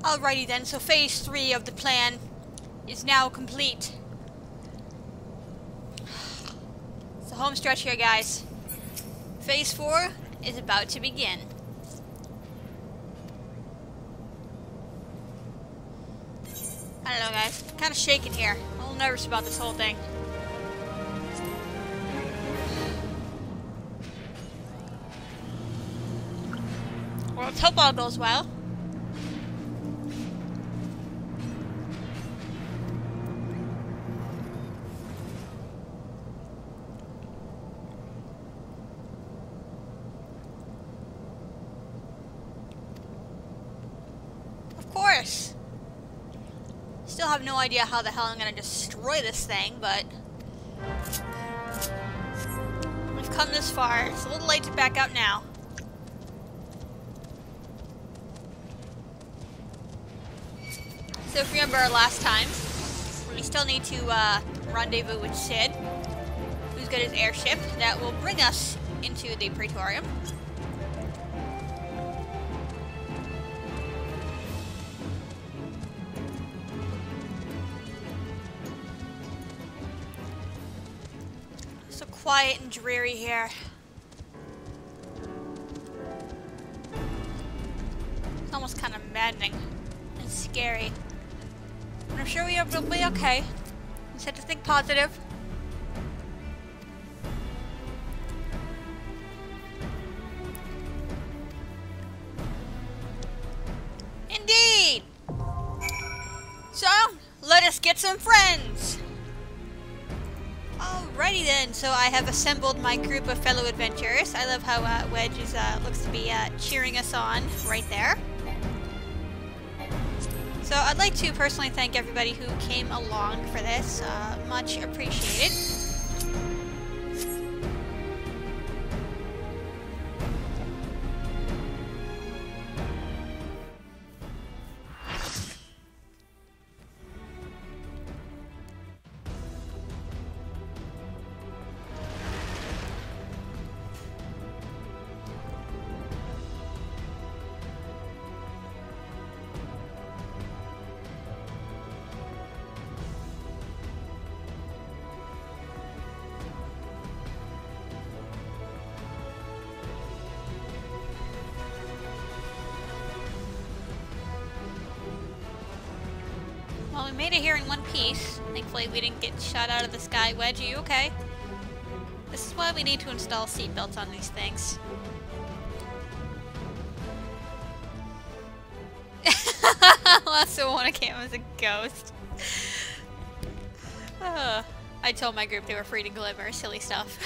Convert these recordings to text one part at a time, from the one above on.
Alrighty then, so phase 3 of the plan is now complete. It's the home stretch here, guys. Phase 4 is about to begin. I don't know, guys. I'm kind of shaking here. I'm a little nervous about this whole thing. Well, let's hope all goes well. Of course. Still have no idea how the hell I'm gonna destroy this thing, but we've come this far. It's a little late to back out now. So if you remember our last time, we still need to rendezvous with Sid, who's got his airship that will bring us into the Praetorium. So quiet and dreary here. It's almost kind of maddening and scary. But I'm sure we'll be okay. Just have to think positive. Indeed! So, let us get some friends! Alrighty then, so I have assembled my group of fellow adventurers. I love how Wedge is, looks to be cheering us on right there. So I'd like to personally thank everybody who came along for this. Much appreciated. Well, we made it here in one piece. Thankfully, we didn't get shot out of the sky. Wedge, are you okay? This is why we need to install seatbelts on these things. Last one came as a ghost. I told my group they were free to glimmer. Silly stuff.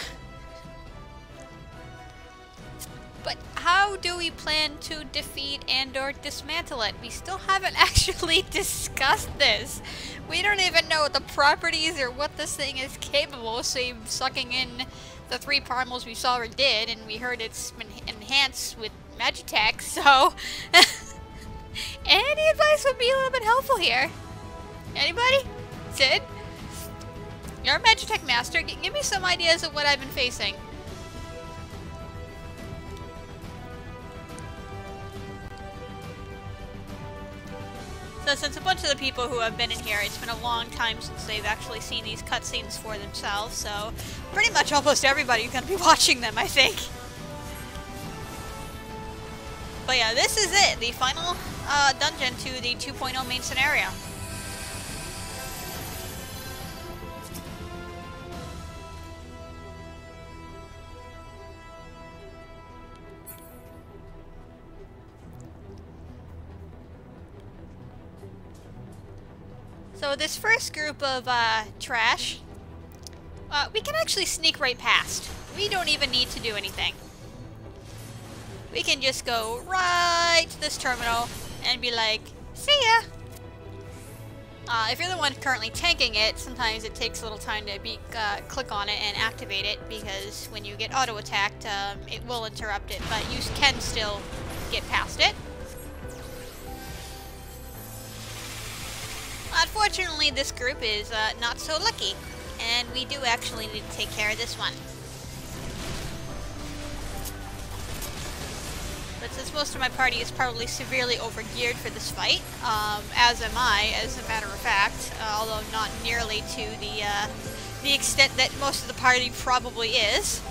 But how do we plan to defeat and/or dismantle it? We still haven't actually discussed this. We don't even know the properties or what this thing is capable, save sucking in the 3 primals we saw or did, and we heard it's been enhanced with Magitek, so any advice would be a little bit helpful here. Anybody? Sid? You're a Magitek master. Give me some ideas of what I've been facing. So since a bunch of the people who have been in here, it's been a long time since they've actually seen these cutscenes for themselves, so pretty much almost everybody's going to be watching them, I think. But yeah, this is it, the final dungeon to the 2.0 main scenario. So this first group of trash, we can actually sneak right past. We don't even need to do anything. We can just go right to this terminal and be like, see ya! If you're the one currently tanking it, sometimes it takes a little time to click on it and activate it, because when you get auto-attacked, it will interrupt it, but you can still get past it. Unfortunately, this group is not so lucky, and we do actually need to take care of this one. Let's since most of my party is probably severely overgeared for this fight, as am I, as a matter of fact, although not nearly to the extent that most of the party probably is.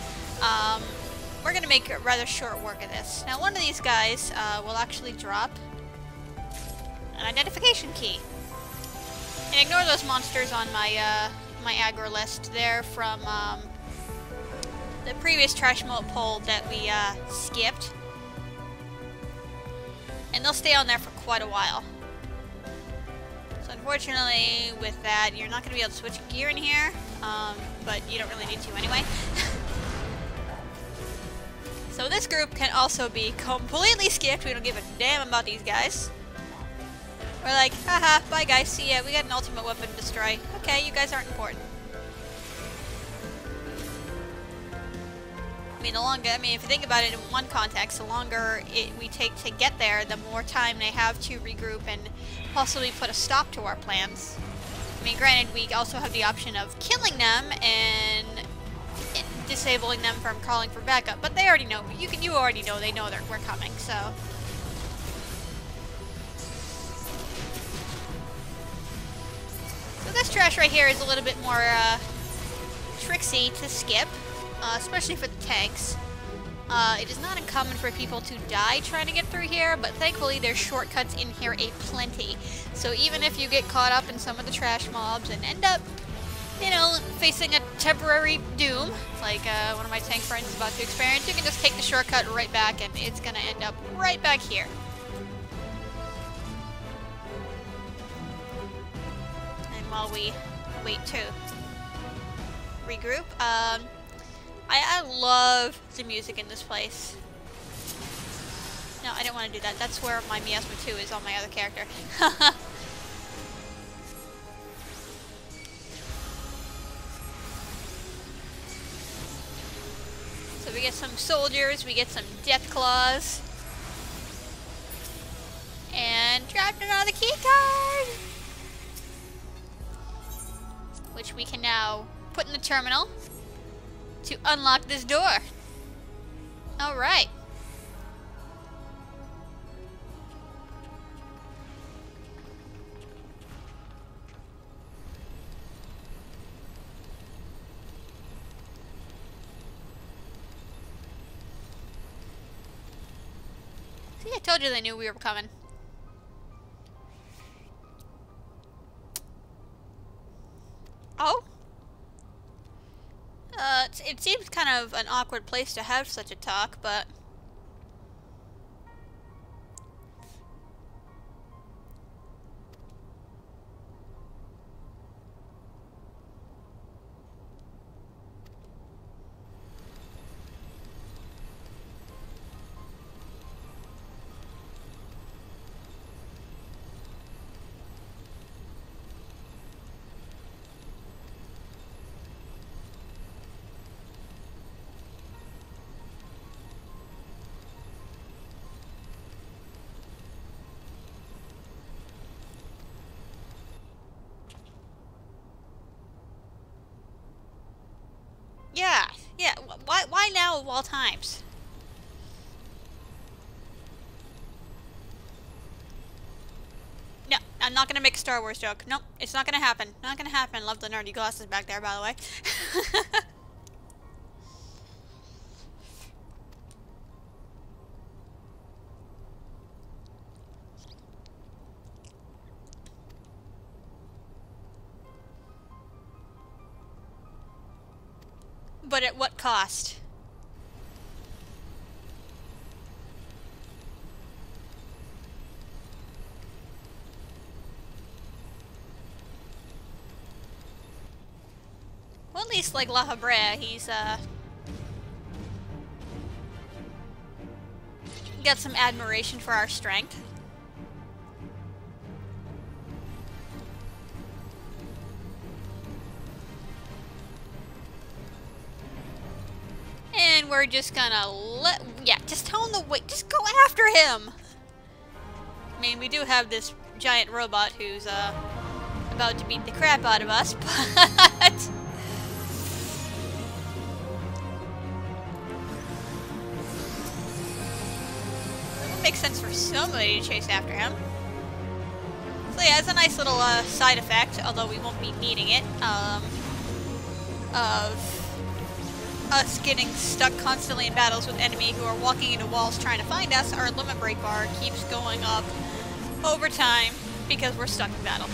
We're going to make a rather short work of this. Now, one of these guys will actually drop an identification key. And ignore those monsters on my my aggro list. They're from the previous trash mode poll that we skipped. And they'll stay on there for quite a while. So unfortunately, with that, you're not going to be able to switch gear in here, but you don't really need to anyway. So this group can also be completely skipped. We don't give a damn about these guys. We're like, haha, bye guys, see ya, we got an ultimate weapon to destroy. Okay, you guys aren't important. I mean, if you think about it in one context, the longer we take to get there, the more time they have to regroup and possibly put a stop to our plans. I mean, granted, we also have the option of killing them and disabling them from calling for backup, but they already know. You already know they know that we're coming, so. So this trash right here is a little bit more tricksy to skip. Especially for the tanks. It is not uncommon for people to die trying to get through here, but thankfully there's shortcuts in here aplenty. So even if you get caught up in some of the trash mobs and end up, you know, facing a temporary doom, like one of my tank friends is about to experience, you can just take the shortcut right back and it's gonna end up right back here. And while we wait to regroup, I love the music in this place. No, I didn't want to do that. That's where my Miasma 2 is on my other character. So we get some soldiers, we get some death claws. And dropped another key card! Which we can now put in the terminal to unlock this door. Alright. See, I told you they knew we were coming. Oh? It seems kind of an awkward place to have such a talk, but... Yeah, why now of all times? No, I'm not gonna make a Star Wars joke. Nope, it's not gonna happen. Not gonna happen. Love the nerdy glasses back there, by the way. But at what cost? Well, at least like Lahabrea, he's got some admiration for our strength. And we're just gonna just tell him to wait, just go after him! I mean, we do have this giant robot who's, about to beat the crap out of us, but... makes sense for somebody to chase after him. So yeah, it's a nice little side effect, although we won't be needing it, of us getting stuck constantly in battles with enemy who are walking into walls trying to find us. Our limit break bar keeps going up over time because we're stuck in battle.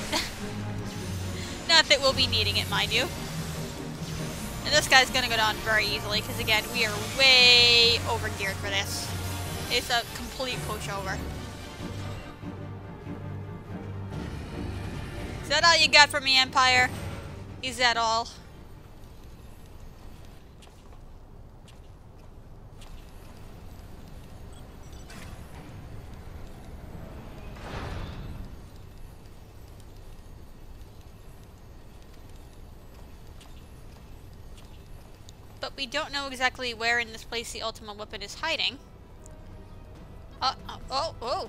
Not that we'll be needing it, mind you. And this guy's gonna go down very easily because, again, we are way over geared for this. It's a complete pushover. Is that all you got for me, Empire? Is that all? But we don't know exactly where in this place the Ultima weapon is hiding. Oh.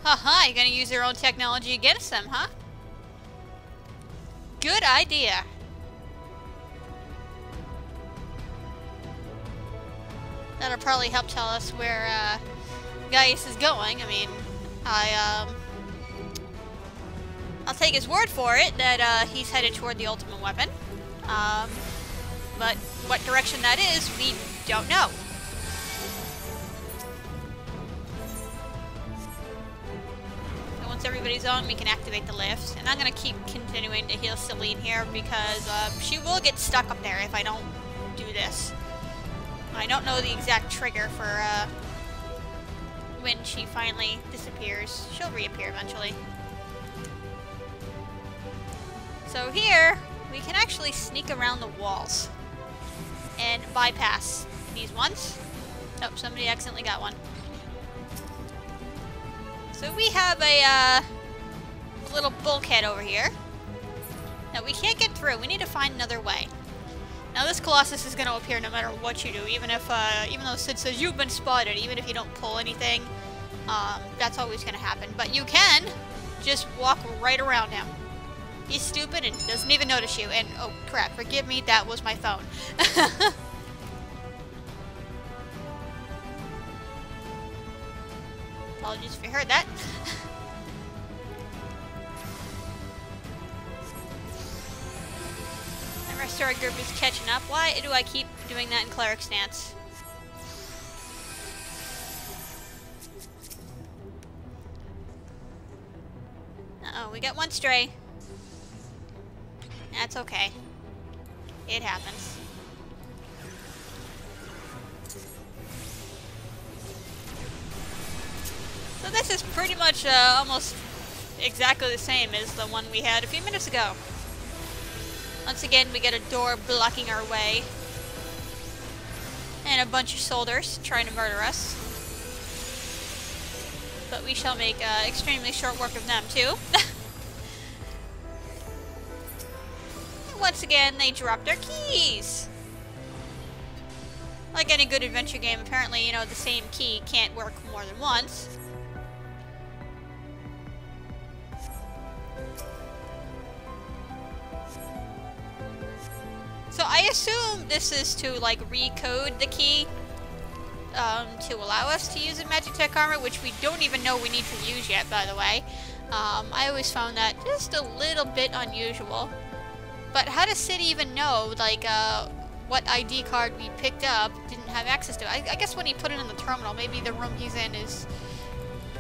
Haha, you're gonna use their own technology against them, huh? Good idea. That'll probably help tell us where Gaius is going. I mean, I'll take his word for it that he's headed toward the Ultimate weapon. But what direction that is, we don't know. So once everybody's on, we can activate the lift. And I'm going to keep continuing to heal Celine here because she will get stuck up there if I don't do this. I don't know the exact trigger for when she finally disappears. She'll reappear eventually. So here, we can actually sneak around the walls and bypass these ones. Oh, somebody accidentally got one. So we have a little bulkhead over here that we can't get through. We need to find another way. Now this Colossus is going to appear no matter what you do, even though Sid says you've been spotted, even if you don't pull anything, that's always going to happen. But you can just walk right around him. He's stupid and doesn't even notice you. And, oh crap, forgive me, that was my phone. Apologies if you heard that. The rest of our group is catching up. Why do I keep doing that in cleric stance? Uh-oh, we got one stray. That's okay. It happens. So this is pretty much almost exactly the same as the one we had a few minutes ago. Once again, we get a door blocking our way. And a bunch of soldiers trying to murder us. But we shall make extremely short work of them, too. Once again, they dropped their keys. Like any good adventure game, apparently, you know, the same key can't work more than once. So I assume this is to, like, recode the key to allow us to use a Magitek armor, which we don't even know we need to use yet, by the way. I always found that just a little bit unusual. But how does Sid even know, like, what ID card we picked up didn't have access to? I guess when he put it in the terminal, maybe the room he's in is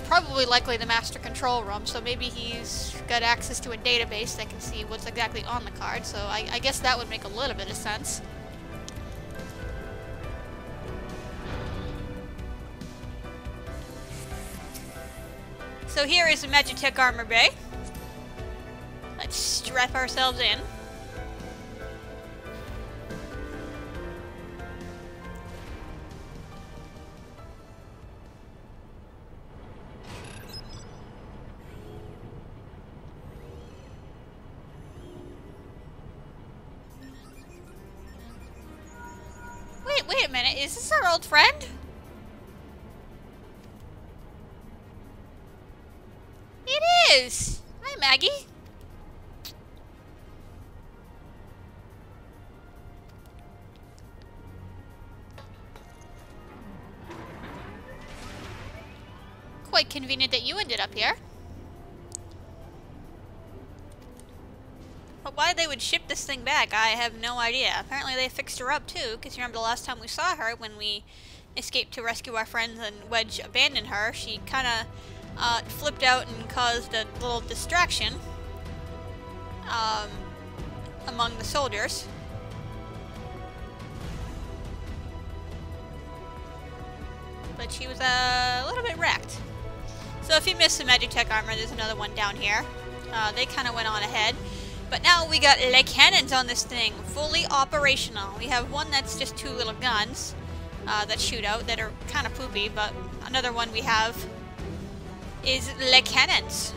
probably likely the master control room, so maybe he's got access to a database that can see what's exactly on the card, so I guess that would make a little bit of sense. So here is the Magitek armor bay. Let's strap ourselves in. Wait a minute, is this our old friend? It is! Hi, Maggie. quite convenient that you ended up here. But why they would ship this thing back, I have no idea. Apparently they fixed her up too, because you remember the last time we saw her when we escaped to rescue our friends and Wedge abandoned her, she kind of flipped out and caused a little distraction among the soldiers. But she was a little bit wrecked. So if you missed the Magitek armor, there's another one down here. They kind of went on ahead. But now we got leg cannons on this thing, fully operational. We have one that's just two little guns that shoot out that are kind of poopy, but another one we have is leg cannons,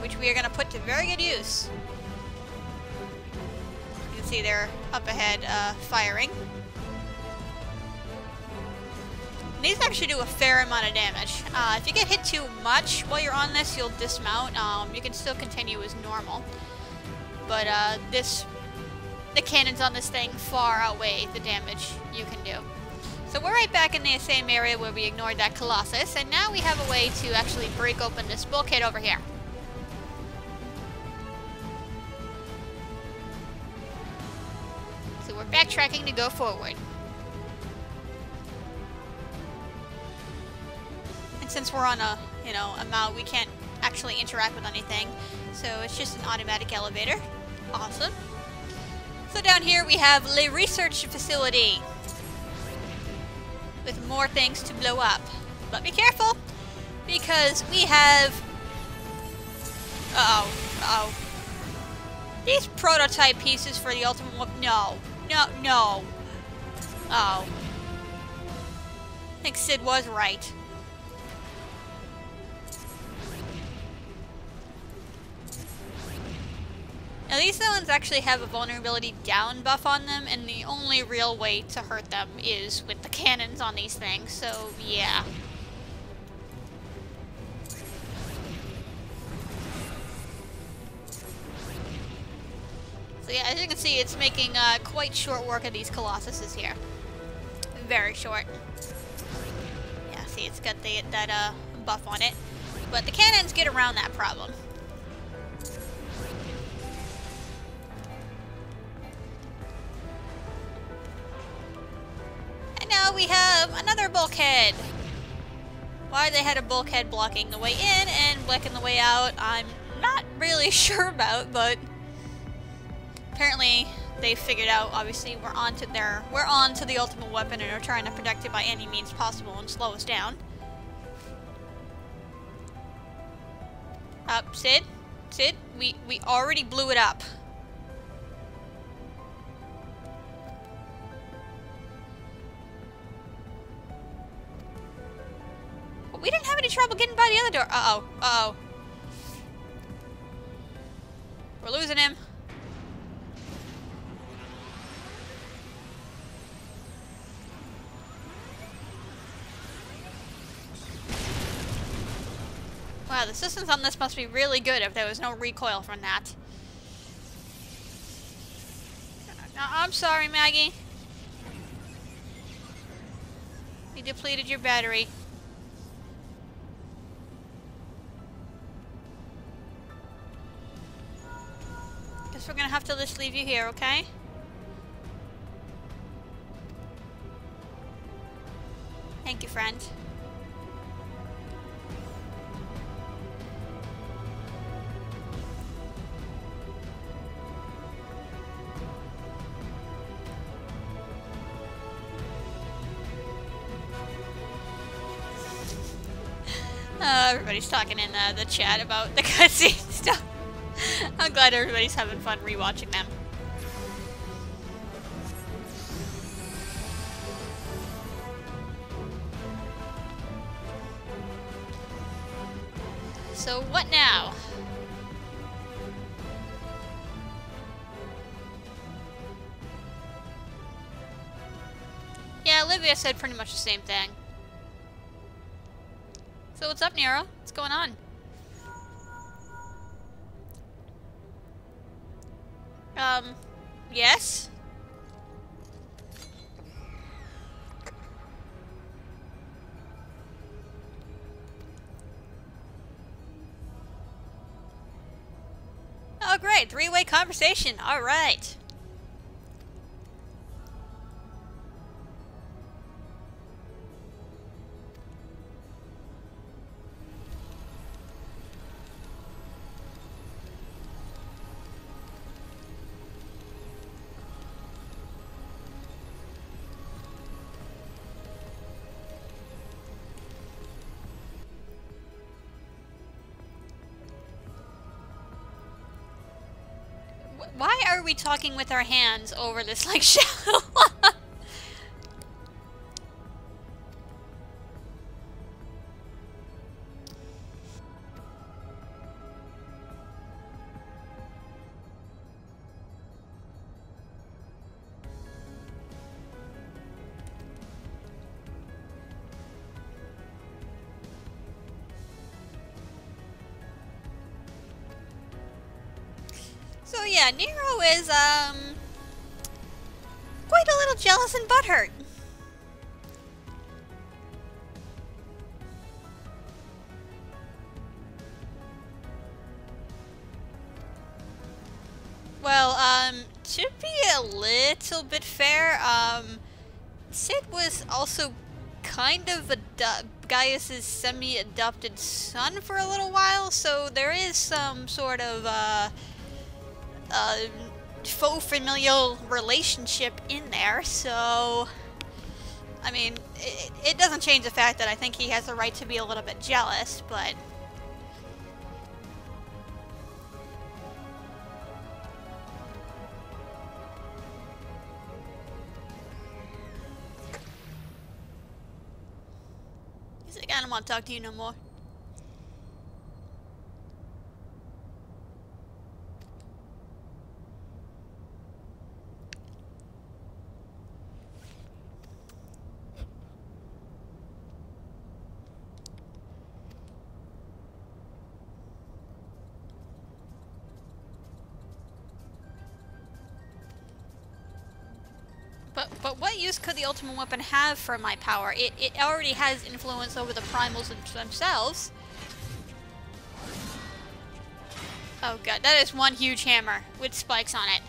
which we are going to put to very good use. You can see they're up ahead firing. And these actually do a fair amount of damage. If you get hit too much while you're on this, you'll dismount. You can still continue as normal. But the cannons on this thing far outweigh the damage you can do. So we're right back in the same area where we ignored that Colossus, and now we have a way to actually break open this bulkhead over here. So we're backtracking to go forward. And since we're on a mount, we can't actually interact with anything, so it's just an automatic elevator. Awesome. So down here we have the research facility with more things to blow up. But be careful, because we have... Uh-oh. These prototype pieces for the Ultima... No. Oh. I think Sid was right. Now these ones actually have a vulnerability down buff on them, and the only real way to hurt them is with the cannons on these things, so yeah. So yeah, as you can see, it's making quite short work of these Colossuses here. Very short. Yeah, see, it's got that buff on it. But the cannons get around that problem. Now we have another bulkhead. Why they had a bulkhead blocking the way in and blocking the way out, I'm not really sure about, but apparently they figured out, obviously, we're on to the ultimate weapon and are trying to protect it by any means possible and slow us down. Sid, we already blew it up. We didn't have any trouble getting by the other door. Uh-oh. We're losing him. Wow, the systems on this must be really good if there was no recoil from that. I'm sorry, Maggie. You depleted your battery. Guess we're gonna have to just leave you here, okay? Thank you, friend. Everybody's talking in the chat about the cutscene stuff. I'm glad everybody's having fun rewatching them. So what now? Yeah, Olivia said pretty much the same thing. So what's up, Nero? What's going on? Yes? Oh, great. Three-way conversation. All right. Why are we talking with our hands over this, like, shallow? So yeah, Nero is, quite a little jealous and butthurt. Well, to be a little bit fair, Sid was also kind of Gaius's semi-adopted son for a little while, so there is some sort of, faux familial relationship in there, so I mean, it doesn't change the fact that I think he has the right to be a little bit jealous, but he's like, I don't want to talk to you no more. But what use could the Ultima weapon have for my power? It already has influence over the primals themselves. Oh god, that is one huge hammer with spikes on it.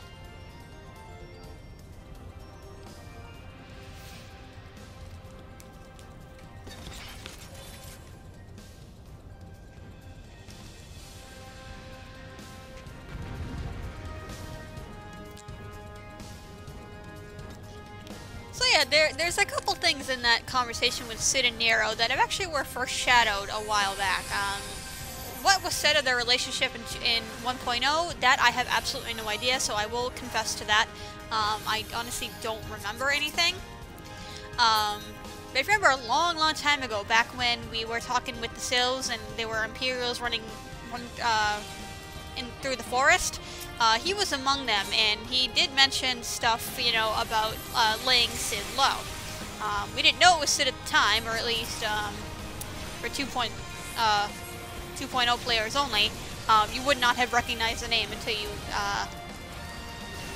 So yeah, there's a couple things in that conversation with Sid and Nero that have actually were foreshadowed a while back. What was said of their relationship in 1.0, that I have absolutely no idea, so I will confess to that. I honestly don't remember anything. But if you remember a long, long time ago, back when we were talking with the Sills and there were Imperials running through the forest, he was among them, and he did mention stuff, you know, about laying Sid low. We didn't know it was Sid at the time, or at least for 2.0 players only. You would not have recognized the name until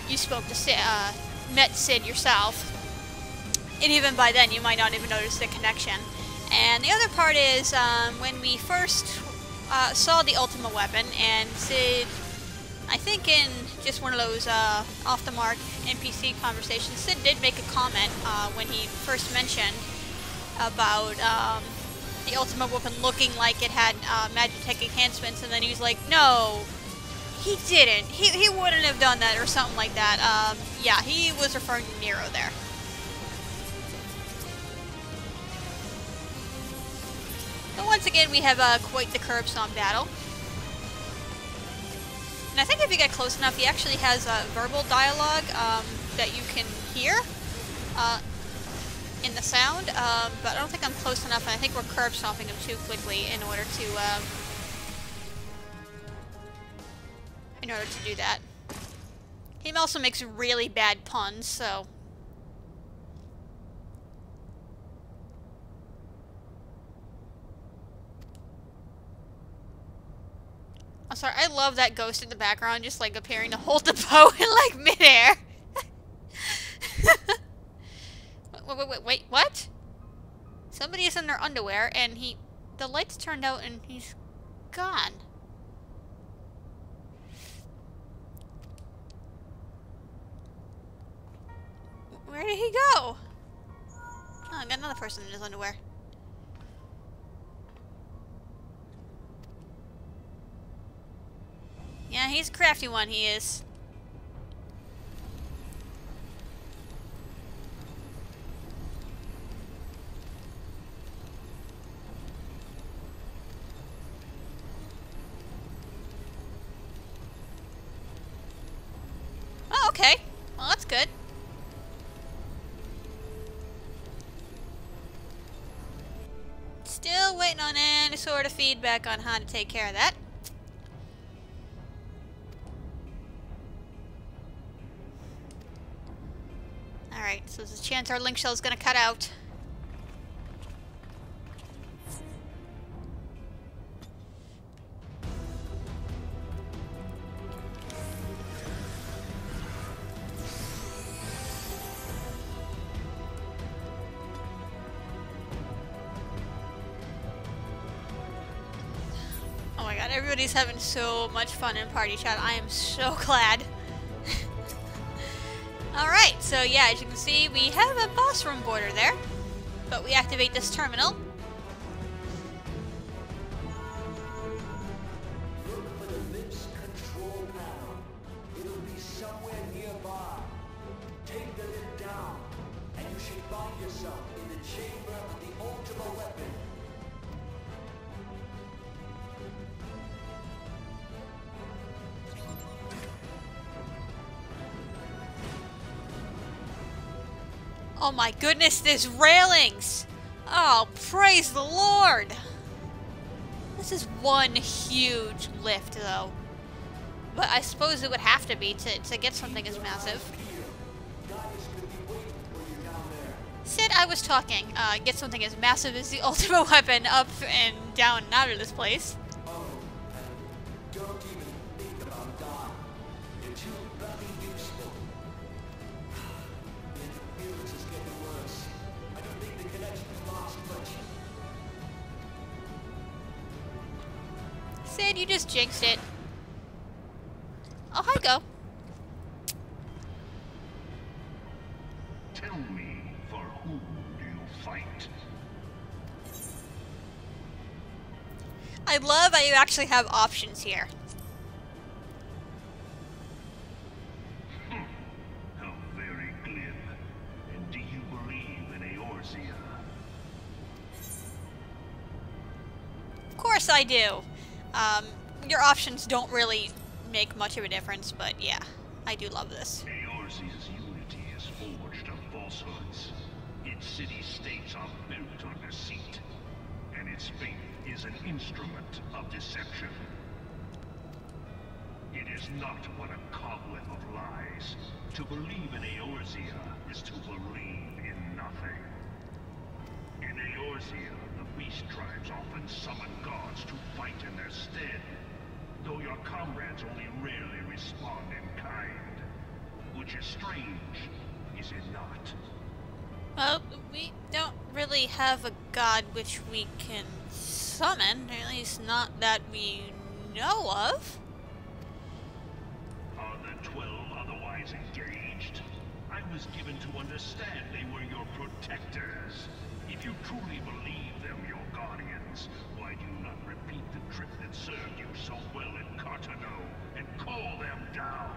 you spoke to Sid, met Sid yourself, and even by then you might not even notice the connection. And the other part is when we first saw the Ultima weapon, and Sid, I think in just one of those off-the-mark NPC conversations, Sid did make a comment when he first mentioned about the Ultima weapon looking like it had Magitek enhancements, and then he was like, no, he didn't. He wouldn't have done that, or something like that. Yeah, he was referring to Nero there. But once again, we have quite the curb stomp battle. And I think if you get close enough, he actually has verbal dialogue that you can hear in the sound, but I don't think I'm close enough, and I think we're curb stomping him too quickly in order to do that. He also makes really bad puns, so. I'm sorry, I love that ghost in the background just like appearing to hold the bow in like midair. Wait, what? Somebody is in their underwear and the lights turned out and he's gone. Where did he go? Oh, I got another person in his underwear. Yeah, he's a crafty one, he is. Oh, okay. Well, that's good. Still waiting on any sort of feedback on how to take care of that. Alright, so there's a chance our link shell is gonna cut out. Oh my god, everybody's having so much fun in party chat. I am so glad. Alright, so yeah, as you can see, we have a boss room border there. But we activate this terminal. Look for the lift's control panel. It'll be somewhere nearby. Take the lift down, and you should find yourself in the chamber of the Ultima weapon. Oh my goodness, there's railings! Oh, praise the Lord! This is one huge lift, though. But I suppose it would have to be to get something as massive. Sid, I was talking. Get something as massive as the Ultima weapon up and down and out of this place. Oh, and don't even think about dying. You're too bloody useful. The interference is getting worse. I don't think the connections last much. Sid, you just jinxed it. Oh, hi, Go. Tell me, for whom do you fight? I love how you actually have options here. How very glib. And do you believe in Eorzea? Of course I do. Your options don't really make much of a difference, but yeah, I do love this. Eorzea's unity is forged of falsehoods. Its city-states are built on deceit. And its faith is an instrument of deception. It is not but a cobweb of lies. To believe in Eorzea is to believe in nothing. In Eorzea, the beast tribes often summon gods to fight in their stead, though your comrades only rarely respond in kind. Which is strange, is it not? Well, we don't really have a god which we can summon, at least not that we know of. Are the 12 otherwise engaged? I was given to understand they were your protectors. If you truly believe them your guardians, why do you not repeat the trick that served you so well in Cartano and call them down?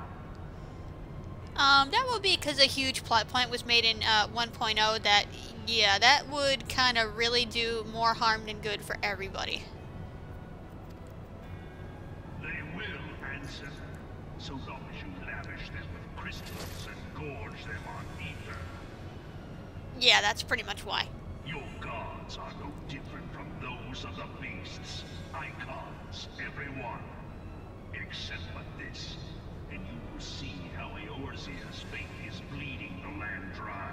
That would be because a huge plot point was made in 1.0 that, yeah, that would kind of really do more harm than good for everybody. They will answer, so long as you lavish them with crystals and gorge them on ether. Yeah, that's pretty much why. Your gods are no different from those of the beasts. Icons, every one. Except but this, and you will see how Eorzea's faith is bleeding the land dry.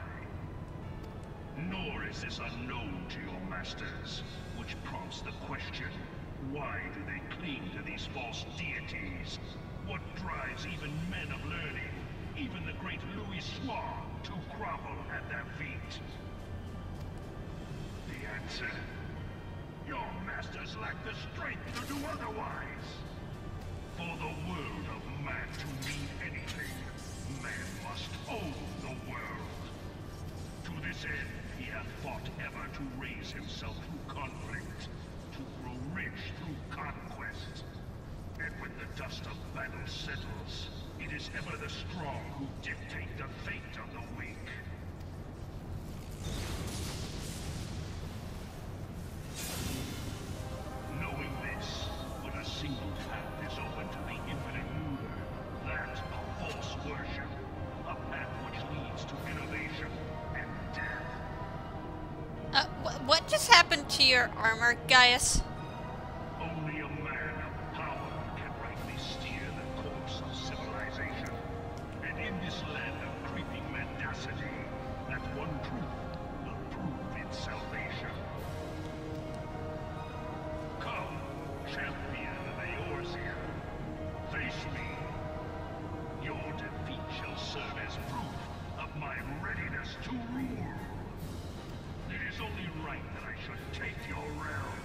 Nor is this unknown to your masters, which prompts the question, why do they cling to these false deities? What drives even men of learning, even the great Louis Soir, to grovel at their feet? The answer? Your masters lack the strength to do otherwise. For the world of man to mean anything, man must own the world. To this end, he hath fought ever to raise himself through conflict, to grow rich through conquest. And when the dust of battle settles, it is ever the strong who dictate the fate of the weak. Knowing this, when a single path is open to the infinite ruler, that of false worship, a path which leads to innovation and death. What just happened to your armor, Gaius? Only a man of power can rightly steer the course of civilization. And in this land of creeping mendacity, that one truth will prove its salvation. Come, champion of Eorzea, face me. Your defeat shall serve as proof of my readiness to rule. It is only right that I should take your realm,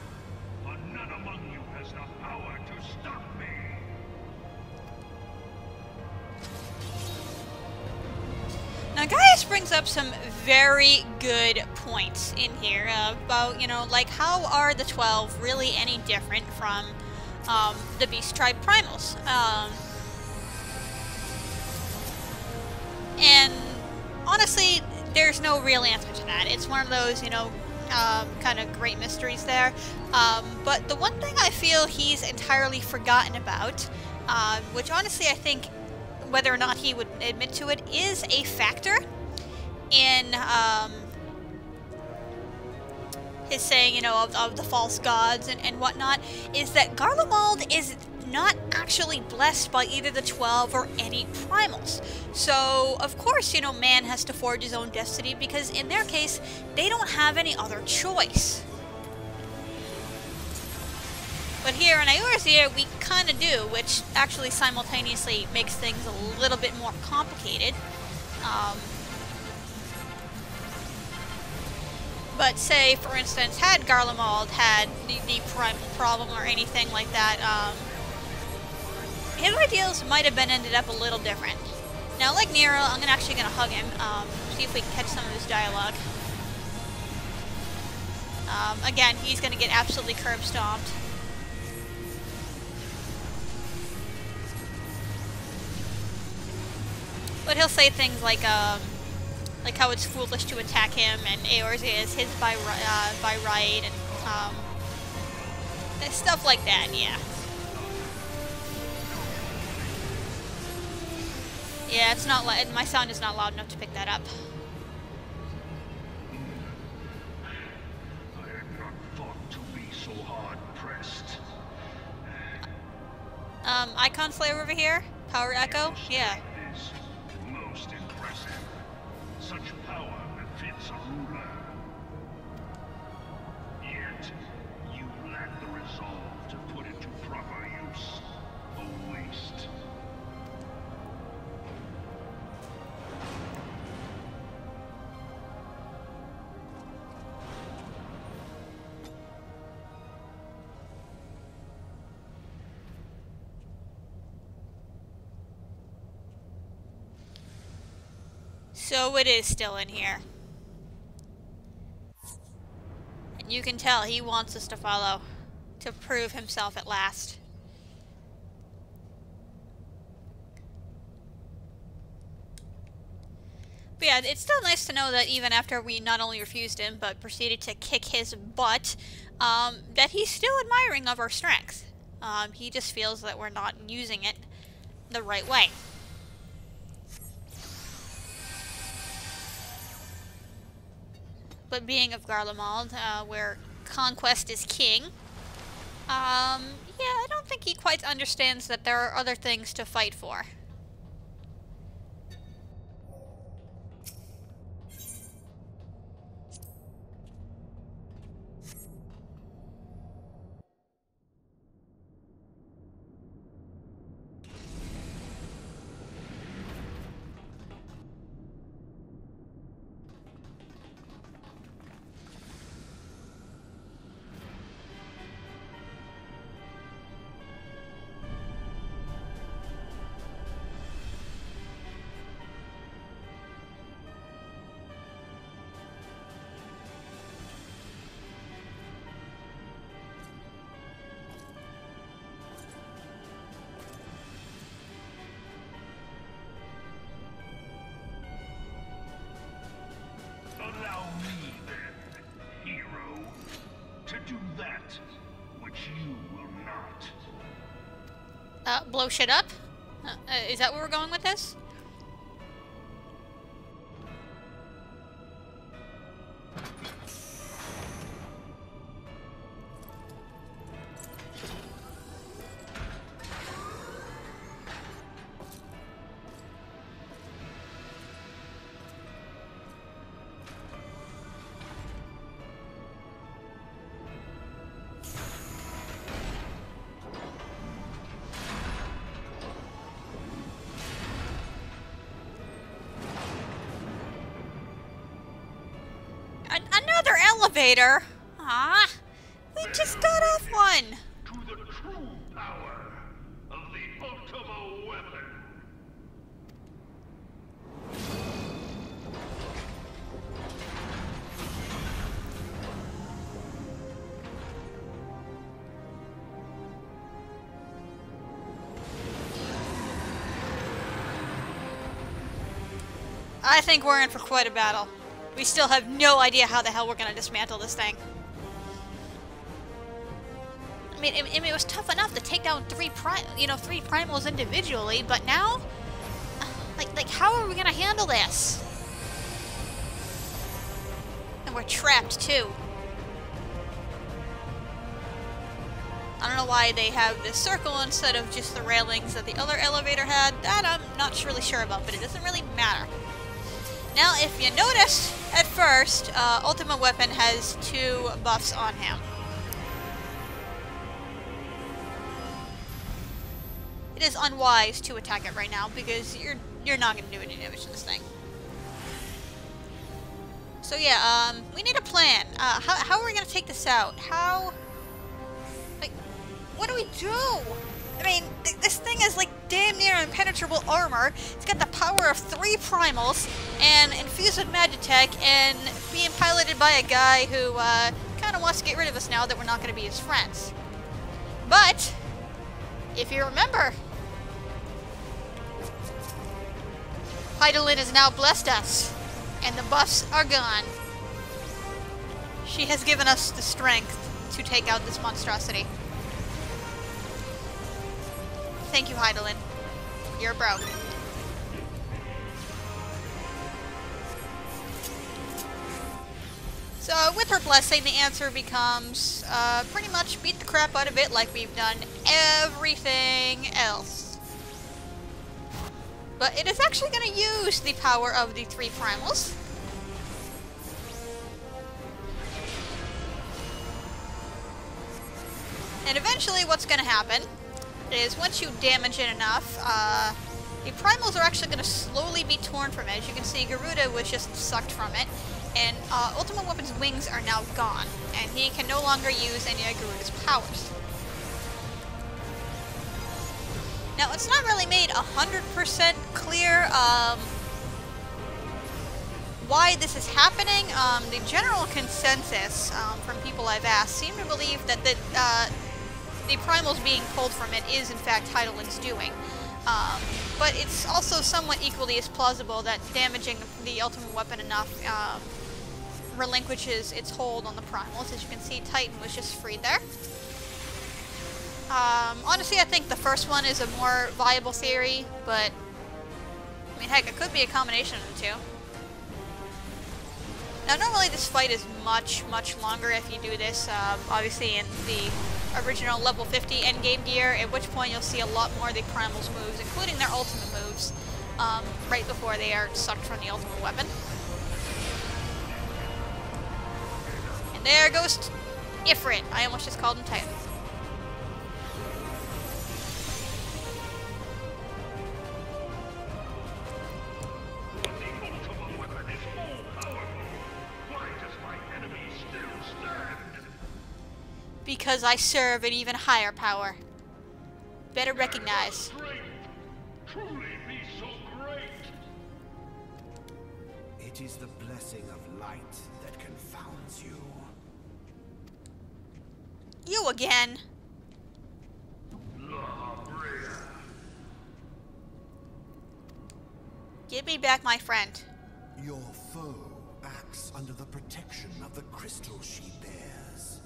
but none among you has the power to stop me. Now, Gaius brings up some very good points in here about, you know, like, how are the 12 really any different from the Beast Tribe Primals? And honestly, there's no real answer to that. It's one of those, you know, kind of great mysteries there. But the one thing I feel he's entirely forgotten about, which honestly I think, whether or not he would admit to it, is a factor in his saying, you know, of the false gods and whatnot, is that Garlemald is not actually blessed by either the 12 or any primals. So, of course, you know, man has to forge his own destiny, because in their case, they don't have any other choice. But here in Eorzea, we kind of do, which actually simultaneously makes things a little bit more complicated. But say, for instance, had Garlemald had the primal problem or anything like that, his ideals might have been ended up a little different. Now, like Nero, I'm actually going to hug him, see if we can catch some of his dialogue. Again, he's going to get absolutely curb stomped. But he'll say things like how it's foolish to attack him, and Eorzea is his by right, and stuff like that. Yeah. Yeah, it's not. My sound is not loud enough to pick that up. I had not thought to be so hard pressed. Icon Slayer over here. Power Echo. Yeah. Most impressive. Such power befits a ruler. Yet, you lack the resolve to put it to proper use. A waste. So it is still in here. And you can tell he wants us to follow, to prove himself at last. But yeah, it's still nice to know that even after we not only refused him, but proceeded to kick his butt, that he's still admiring of our strength. He just feels that we're not using it the right way. But being of Garlemald, where conquest is king, yeah, I don't think he quite understands that there are other things to fight for. do that which you will not. Blow shit up? Is that where we're going with this? Another elevator? Ah, we just got off one. To the true power of the Ultima weapon. I think we're in for quite a battle. We still have no idea how the hell we're gonna dismantle this thing. I mean, it was tough enough to take down three primals individually, but now, like, how are we gonna handle this? And we're trapped too. I don't know why they have this circle instead of just the railings that the other elevator had. That I'm not really sure about, but it doesn't really matter. Now, if you noticed at first, Ultima Weapon has 2 buffs on him. It is unwise to attack it right now because you're not going to do any damage to this thing. So yeah, we need a plan. How are we going to take this out? Like, what do we do? I mean, this thing is like damn near impenetrable armor. It's got the power of 3 primals, and infused with Magitek, and being piloted by a guy who kind of wants to get rid of us now that we're not going to be his friends. But, if you remember, Hydaelyn has now blessed us, and the buffs are gone. She has given us the strength to take out this monstrosity. Thank you, Hydaelyn. You're a bro. So, with her blessing, the answer becomes pretty much beat the crap out of it like we've done everything else. But it is actually going to use the power of the 3 primals. And eventually what's going to happen is once you damage it enough, the primals are actually going to slowly be torn from it. As you can see, Garuda was just sucked from it, and Ultima Weapon's wings are now gone, and he can no longer use any of Garuda's powers. Now, it's not really made 100% clear why this is happening. The general consensus from people I've asked seem to believe that the primals being pulled from it is in fact Hydaelyn's doing. But it's also somewhat equally as plausible that damaging the Ultimate Weapon enough relinquishes its hold on the primals. As you can see, Titan was just freed there. Honestly, I think the first one is a more viable theory, but I mean, heck, it could be a combination of the two. Now, normally this fight is much longer if you do this, obviously in the original level 50 endgame gear, at which point you'll see a lot more of the Primal's moves, including their ultimate moves, right before they are sucked from the Ultimate Weapon. And there goes Ifrit. I almost just called him Titan. Because I serve an even higher power. Better recognize. Truly be so great. It is the blessing of light that confounds you. You again. Lahabrea. Give me back my friend. Your foe acts under the protection of the crystal she bears.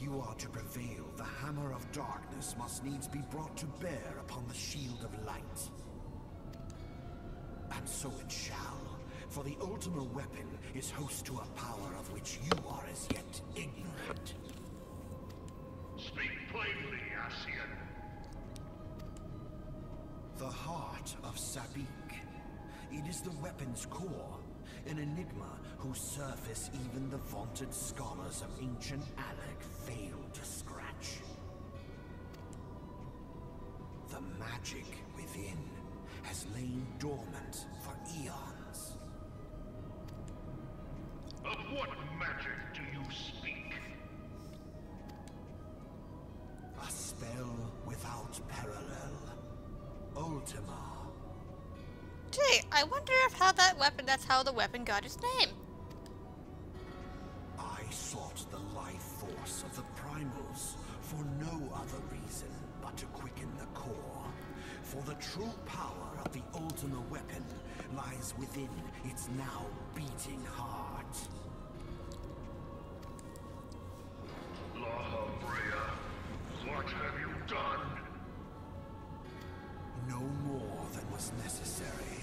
you are to prevail, the hammer of darkness must needs be brought to bear upon the shield of light. And so it shall, for the Ultima weapon is host to a power of which you are as yet ignorant. Speak plainly, Ascian. The heart of Sabik. It is the weapon's core, an enigma whose surface even the vaunted scholars of ancient Alec failed to scratch. The magic within has lain dormant for eons. Of what magic do you speak? A spell without parallel. Ultima. Gee, I wonder if that's how the weapon got its name. I sought the life force of the primals for no other reason but to quicken the core. For the true power of the Ultima weapon lies within its now beating heart. Lahabrea, what have you done? No more than was necessary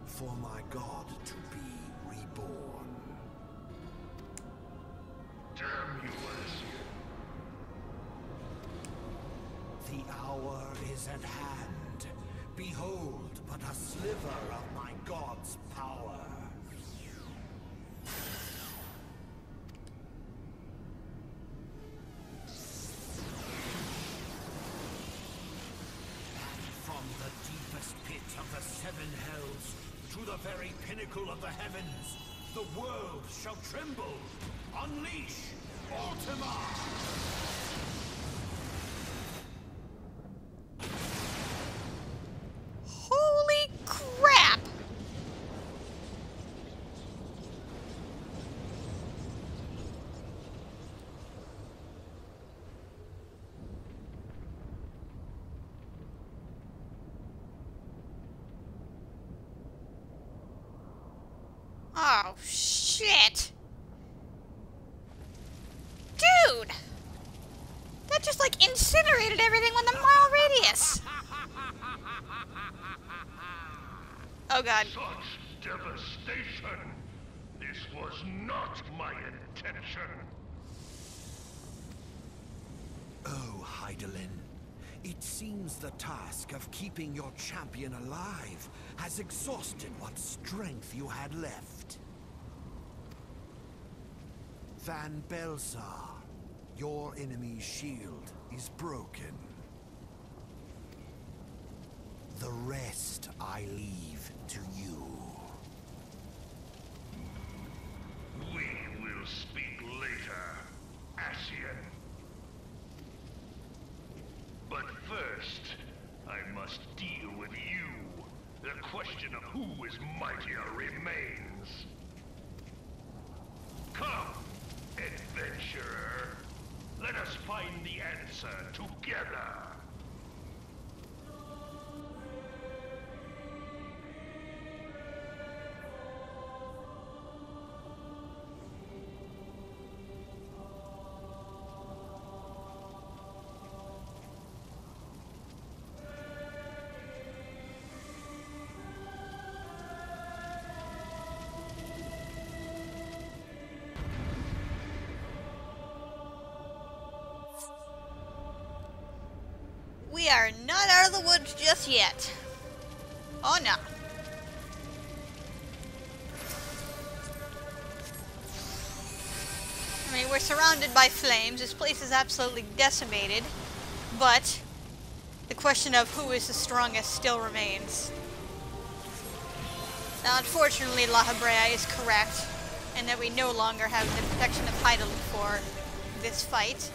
for my god to be reborn. Damn you, Ascian. The hour is at hand. Behold but a sliver of my god's power. From the deepest pit of the seven hells to the very pinnacle of the heavens, the world shall tremble. Unleash Ultima! Holy crap! Oh, shit! Dude! That just, like, incinerated everything with a mile radius! Oh god. Such devastation! This was not my intention! Oh, Heidelin. It seems the task of keeping your champion alive has exhausted what strength you had left. Van Belsar, your enemy's shield is broken. The rest I leave to you. We will speak later, Ascian. But first, I must deal with you. The question of who is mightier remains. Come, adventurer. Let us find the answer together. We are not out of the woods just yet. Oh no. I mean, we're surrounded by flames. This place is absolutely decimated. But the question of who is the strongest still remains. Now, unfortunately, Lahabrea is correct, and that we no longer have the protection of Heidelin for this fight.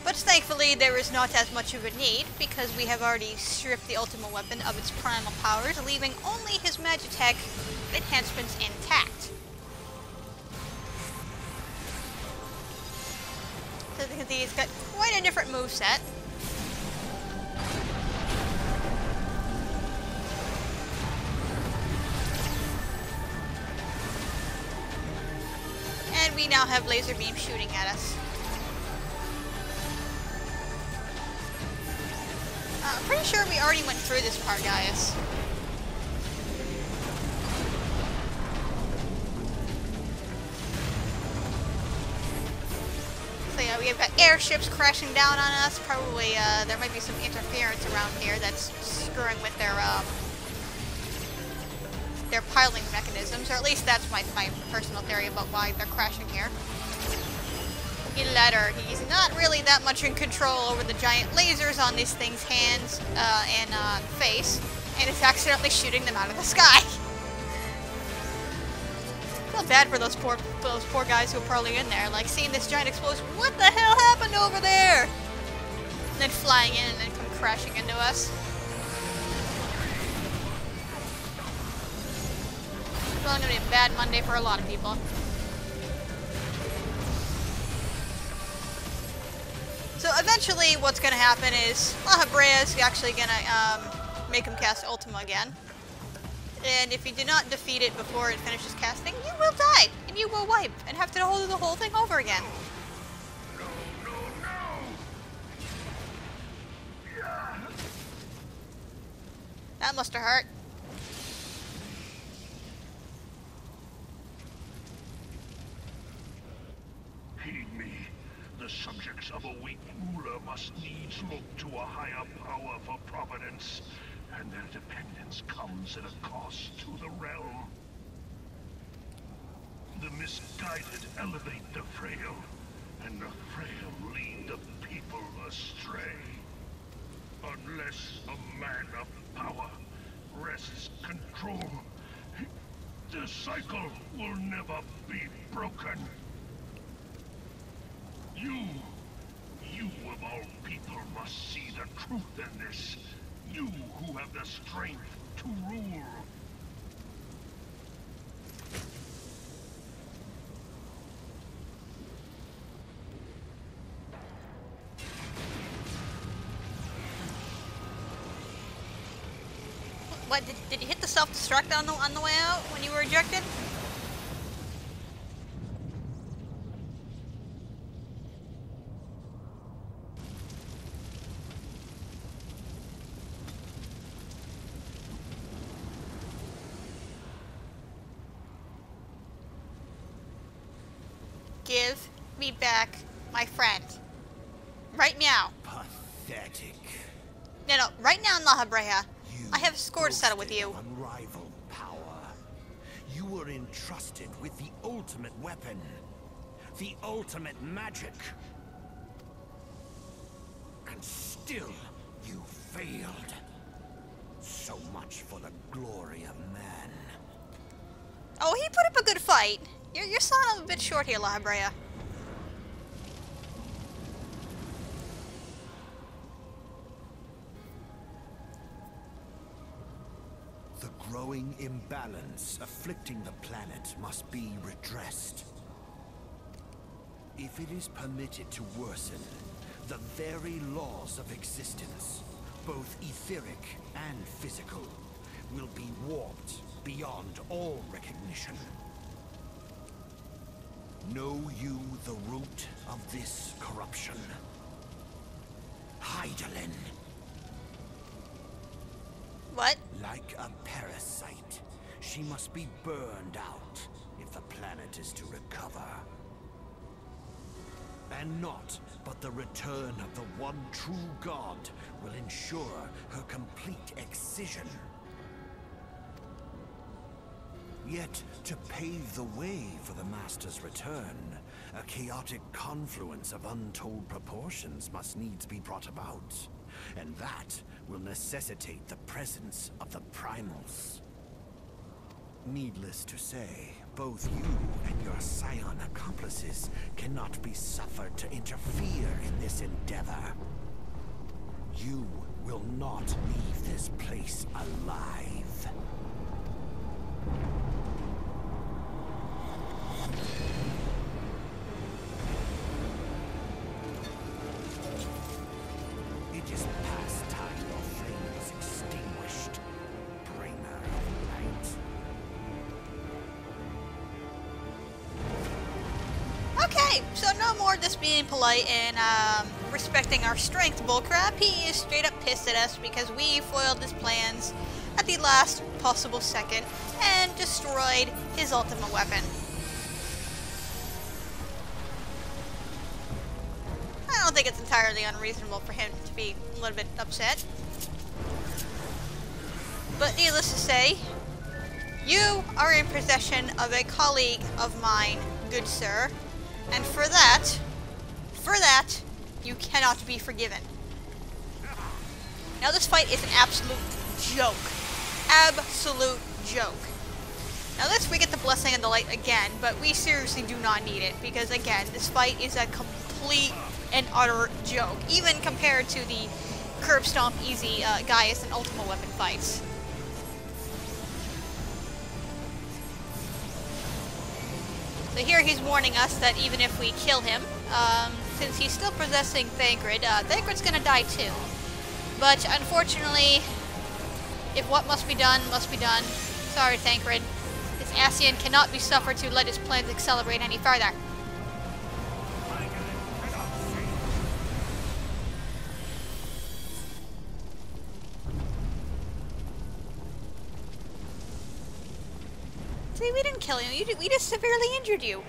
But thankfully, there is not as much of a need, because we have already stripped the Ultima weapon of its primal powers, leaving only his Magitek enhancements intact. So you can see he's got quite a different moveset. And we now have laser beam shooting at us. I'm pretty sure we already went through this part, guys. So yeah, we have got airships crashing down on us. Probably, there might be some interference around here that's screwing with their piling mechanisms, or at least that's my personal theory about why they're crashing here. Letter, he's not really that much in control over the giant lasers on these things' hands and face, and is accidentally shooting them out of the sky. I feel bad for those poor guys who are probably in there, like seeing this giant explosion. What the hell happened over there? And then flying in and then come crashing into us. It's probably gonna be a bad Monday for a lot of people. So eventually what's going to happen is Lahabrea is actually going to make him cast Ultima again. And if you do not defeat it before it finishes casting, you will die! And you will wipe and have to do the whole thing over again. That must have hurt. Heed me. The subjects of a weak ruler must needs look to a higher power for providence, and their dependence comes at a cost to the realm. The misguided elevate the frail, and the frail lead the people astray. Unless a man of power wrests control, the cycle will never be broken. You of all people must see the truth in this. You who have the strength to rule. What, did you hit the self-destruct on the way out when you were ejected? Give me back my friend. Right now. Pathetic. No, right now in Lahabrea. You I have a score to settle with you. boasted of unrivaled power. You were entrusted with the ultimate weapon. The ultimate magic. And still, you failed. So much for the glory of man. Oh, he put up a good fight. You're selling a bit short here, Lahabrea. The growing imbalance afflicting the planet must be redressed. If it is permitted to worsen, the very laws of existence, both etheric and physical, will be warped beyond all recognition. Know you the root of this corruption? Hydaelyn. What? Like a parasite, she must be burned out if the planet is to recover. And not but the return of the one true god will ensure her complete excision. Yet, to pave the way for the Master's return, a chaotic confluence of untold proportions must needs be brought about. And that will necessitate the presence of the primals. Needless to say, both you and your scion accomplices cannot be suffered to interfere in this endeavor. You will not leave this place alive. It is past time your flame was extinguished, bringer of light. Okay, so no, no more just being polite and respecting our strength bullcrap. He is straight up pissed at us because we foiled his plans at the last possible second and destroyed his Ultima weapon. I don't think it's entirely unreasonable for him to be a little bit upset. But needless to say, you are in possession of a colleague of mine, good sir, and for that, you cannot be forgiven. Now this fight is an absolute joke. Absolute joke. Now this we get the Blessing and the Light again, but we seriously do not need it, because again, this fight is a complete and utter joke, even compared to the curb stomp easy Gaius and Ultima weapon fights. So here he's warning us that even if we kill him, since he's still possessing Thancred, Thancred's gonna die too. But unfortunately, if what must be done, must be done. Sorry, Thancred. This Ascian cannot be suffered to let his plans accelerate any further. See, we didn't kill you. We just severely injured you.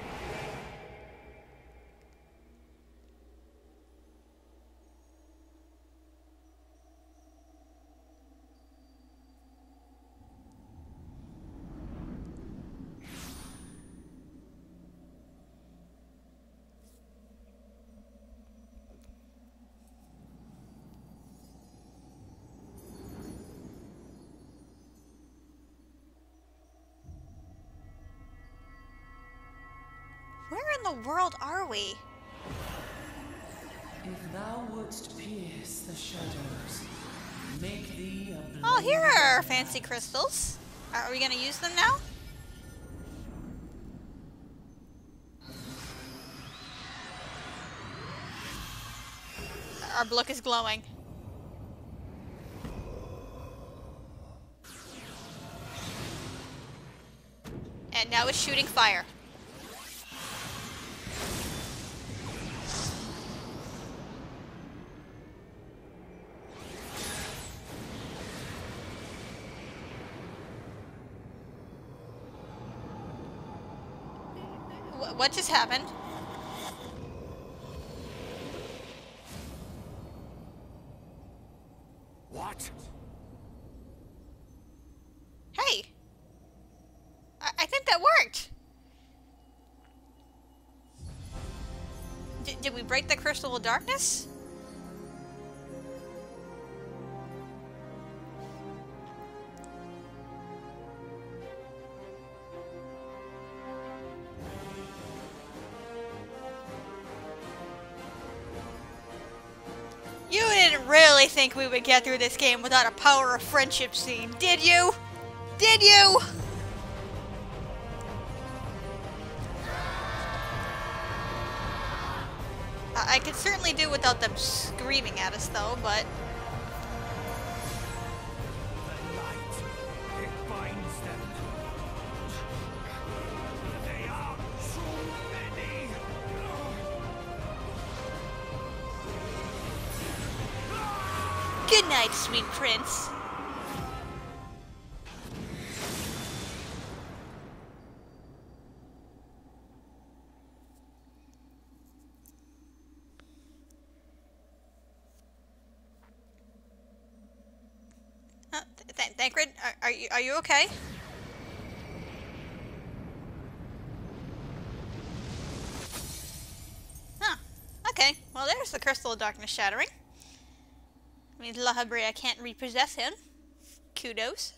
Where in the world are we? If thou wouldst pierce the shadows, make thee a blade. Oh, here are our fancy crystals. Are we gonna use them now? Our book is glowing. And now it's shooting fire. What just happened? What? Hey! I think that worked! Did we break the crystal of darkness? You didn't really think we would get through this game without a power of friendship scene, did you? Did you? I could certainly do without them screaming at us though, but... The light, it binds them. They are so many. Good night, sweet prince. Thancred, are you okay? Huh. Okay. Well, there's the Crystal of Darkness shattering. I mean, Lahabrea can't repossess him. Kudos.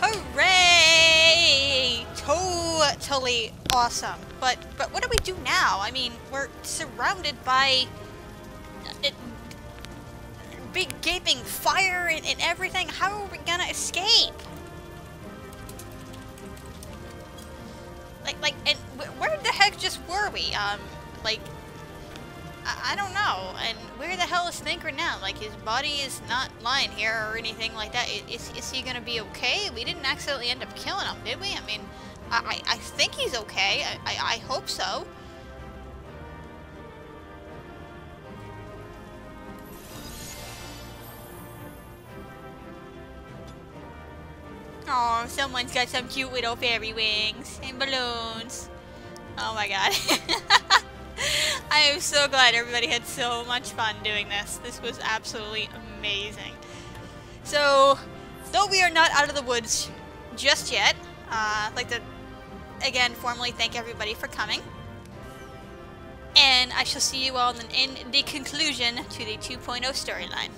Hooray! Totally awesome. But what do we do now? I mean, we're surrounded by big gaping fire and everything. How are we gonna escape? And where the heck just were we? Like, I don't know. And where the hell is Thinker now? Like, his body is not lying here or anything like that. Is he gonna be okay? We didn't accidentally end up killing him, did we? I mean, I think he's okay. I hope so. Oh, someone's got some cute little fairy wings and balloons. Oh my god. I am so glad everybody had so much fun doing this. This was absolutely amazing. So, though we are not out of the woods just yet, I'd like to, again, formally thank everybody for coming. And I shall see you all in the conclusion to the 2.0 storyline.